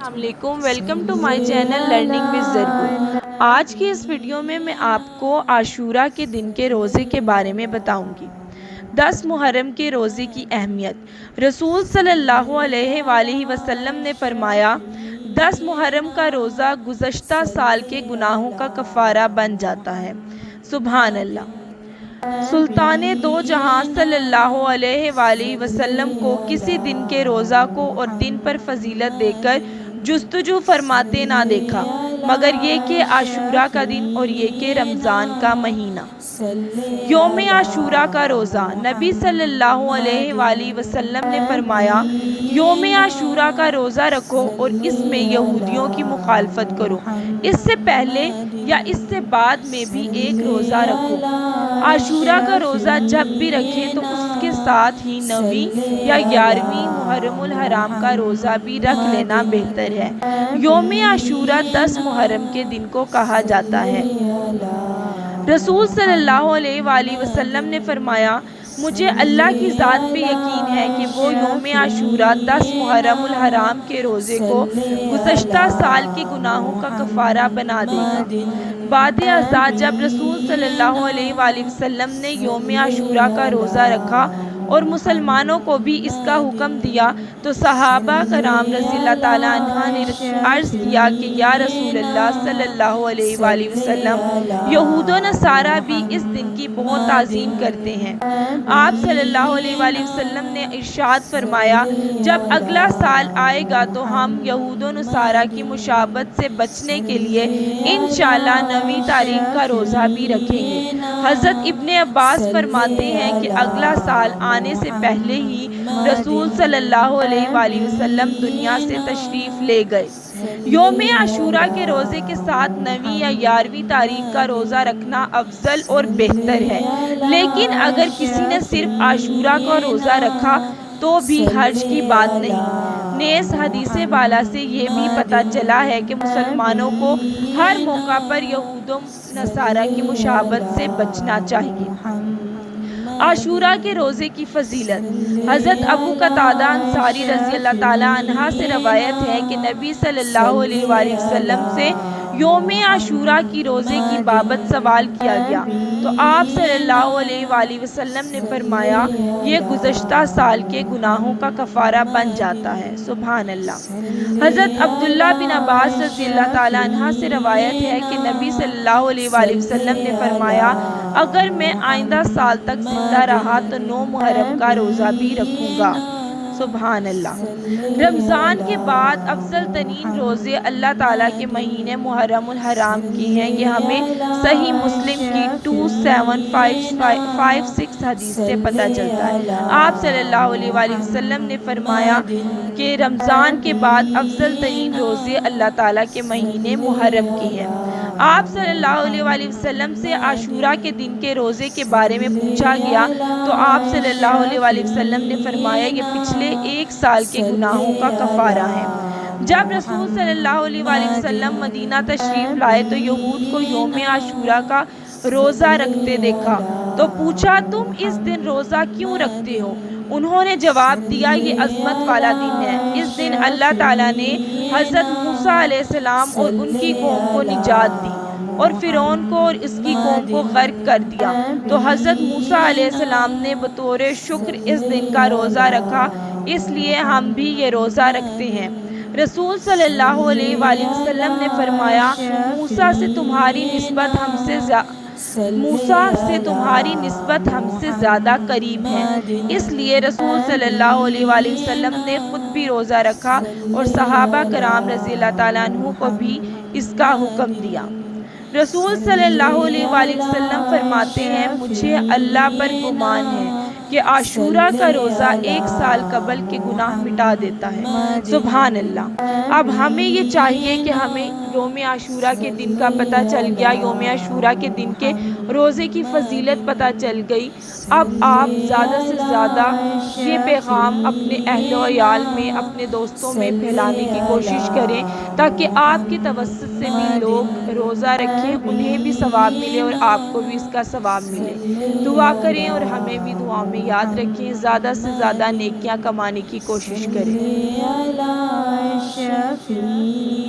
السلام علیکم، welcome to my channel learning with زربو۔ آج کی اس ویڈیو میں آپ کو عاشورہ کے دن کے روزے کے بارے میں بتاؤں گی۔ 10 محرم کے روزے کی اہمیت۔ رسول صلی اللہ علیہ وآلہ وسلم نے فرمایا، 10 محرم کا روزہ گزشتہ سال کے گناہوں کا کفارہ بن جاتا ہے۔ سبحان اللہ۔ سلطان دو جہاں صلی اللہ علیہ وآلہ وسلم کو کسی دن کے روزہ کو اور دن پر فضیلت دے کر جستجو فرماتے نہ دیکھا، مگر یہ کہ عاشورہ کا دن اور یہ کہ رمضان کا مہینہ۔ یوم عاشورہ کا روزہ۔ نبی صلی اللہ علیہ وآلہ وسلم نے فرمایا، یوم عاشورہ کا روزہ رکھو اور اس میں یہودیوں کی مخالفت کرو۔ اس سے پہلے یا اس سے بعد میں بھی ایک روزہ رکھو۔ عاشورہ کا روزہ جب بھی رکھیں تو اس کے ساتھ ہی 9ویں یا 11ویں محرم الحرام کا روزہ بھی رکھ لینا بہتر ہے۔ یوم عاشورہ 10 محرم کے دن کو کہا جاتا ہے۔ رسول صلی اللہ علیہ وآلہ وسلم نے فرمایا، مجھے اللہ کی ذات پہ یقین ہے کہ وہ یوم عاشورہ 10 محرم الحرام کے روزے کو گزشتہ سال کے گناہوں کا کفارہ بنا دے گا۔ بعد ازاں جب رسول صلی اللہ علیہ وآلہ وسلم نے یوم عاشورہ کا روزہ رکھا اور مسلمانوں کو بھی اس کا حکم دیا تو صحابہ کرام رضی اللہ تعالیٰ عنہ نے عرض کیا کہ یا رسول اللہ صلی اللہ علیہ وآلہ وسلم، یہود و نصارہ بھی اس دن کی بہت تعظیم کرتے ہیں۔ آپ صلی اللہ علیہ وآلہ وسلم نے ارشاد فرمایا، جب اگلا سال آئے گا تو ہم یہود و نصارہ کی مشابہت سے بچنے کے لیے انشاءاللہ 9ویں تاریخ کا روزہ بھی رکھیں گے۔ حضرت ابن عباس فرماتے ہیں کہ اگلا سال آنے سے پہلے ہی رسول صلی اللہ علیہ وآلہ وسلم دنیا سے تشریف لے گئے۔ یوم عاشورہ کے روزے کے ساتھ 9ویں یا 11ویں تاریخ کا روزہ رکھنا افضل اور بہتر ہے، لیکن اگر کسی نے صرف عاشورہ کا روزہ رکھا تو بھی حرج کی بات نہیں۔ نیز حدیث بالا سے یہ بھی پتہ چلا ہے کہ مسلمانوں کو ہر موقع پر یہود و نصارہ کی مشابہت سے بچنا چاہیے۔ عاشورہ کے روزے کی فضیلت۔ حضرت ابو قتادہ انصاری رضی اللہ تعالیٰ عنہ سے روایت ہے کہ نبی صلی اللہ علیہ وآلہ وسلم سے یوم عاشورہ کی روزے کی بابت سوال کیا گیا تو آپ صلی اللہ علیہ وآلہ وسلم نے فرمایا، یہ گزشتہ سال کے گناہوں کا کفارہ بن جاتا ہے۔ سبحان اللہ۔ حضرت عبداللہ بن عباس رضی اللہ تعالیٰ عنہ سے روایت ہے کہ نبی صلی اللہ علیہ وآلہ وسلم نے فرمایا، اگر میں آئندہ سال تک زندہ رہا تو 9 محرم کا روزہ بھی رکھوں گا۔ سبحان اللہ۔ رمضان کے بعد افضل ترین روزے اللہ تعالیٰ کے مہینے محرم الحرام کی ہیں۔ یہ ہمیں صحیح مسلم کی 2756 حدیث سے پتہ چلتا ہے۔ آپ صلی اللہ علیہ وآلہ وسلم نے فرمایا کہ رمضان کے بعد افضل ترین روزے اللہ تعالیٰ کے مہینے محرم کی ہیں۔ آپ صلی اللہ علیہ وآلہ وسلم سے عاشورہ کے دن کے روزے کے بارے میں پوچھا گیا تو آپ صلی اللہ علیہ وآلہ وسلم نے فرمایا، یہ پچھلے ایک سال کے گناہوں کا کفارہ ہے۔ جب رسول صلی اللہ علیہ وآلہ وسلم مدینہ تشریف لائے تو یہود کو یوم عاشورہ کا روزہ رکھتے دیکھا تو پوچھا، تم اس دن روزہ کیوں رکھتے ہو؟ انہوں نے جواب دیا، یہ عظمت والا دن ہے۔ اس دن اللہ تعالیٰ نے حضرت موسیٰ علیہ السلام اور ان کی قوم کو نجات دی اور فرعون کو اور اس کی قوم کو غرق کر دیا، تو حضرت موسیٰ علیہ السلام نے بطور شکر اس دن کا روزہ رکھا، اس لیے ہم بھی یہ روزہ رکھتے ہیں۔ رسول صلی اللہ علیہ وآلہ وسلم نے فرمایا، موسیٰ سے تمہاری نسبت ہم سے زیادہ قریب ہے۔ اس لیے رسول صلی اللہ علیہ وآلہ وسلم نے خود بھی روزہ رکھا اور صحابہ کرام رضی اللہ تعالیٰ عنہ کو بھی اس کا حکم دیا۔ رسول صلی اللہ علیہ وآلہ وسلم فرماتے ہیں، مجھے اللہ پر گمان ہے کہ عاشورہ کا روزہ 1 سال قبل کے گناہ مٹا دیتا ہے۔ سبحان اللہ۔ اب ہمیں یہ چاہیے کہ ہمیں یوم عاشورہ کے دن کا پتہ چل گیا، یوم عاشورہ کے دن کے روزے کی فضیلت پتہ چل گئی۔ اب آپ زیادہ سے زیادہ یہ پیغام اپنے اہل و عیال میں، اپنے دوستوں میں پھیلانے کی کوشش کریں تاکہ آپ کے توسط سے بھی لوگ روزہ رکھیں، انہیں بھی ثواب ملے اور آپ کو بھی اس کا ثواب ملے۔ دعا کریں اور ہمیں بھی دعا میں میں یاد رکھیں، زیادہ سے زیادہ نیکیاں کمانے کی کوشش کریں۔ صلی علی شفیع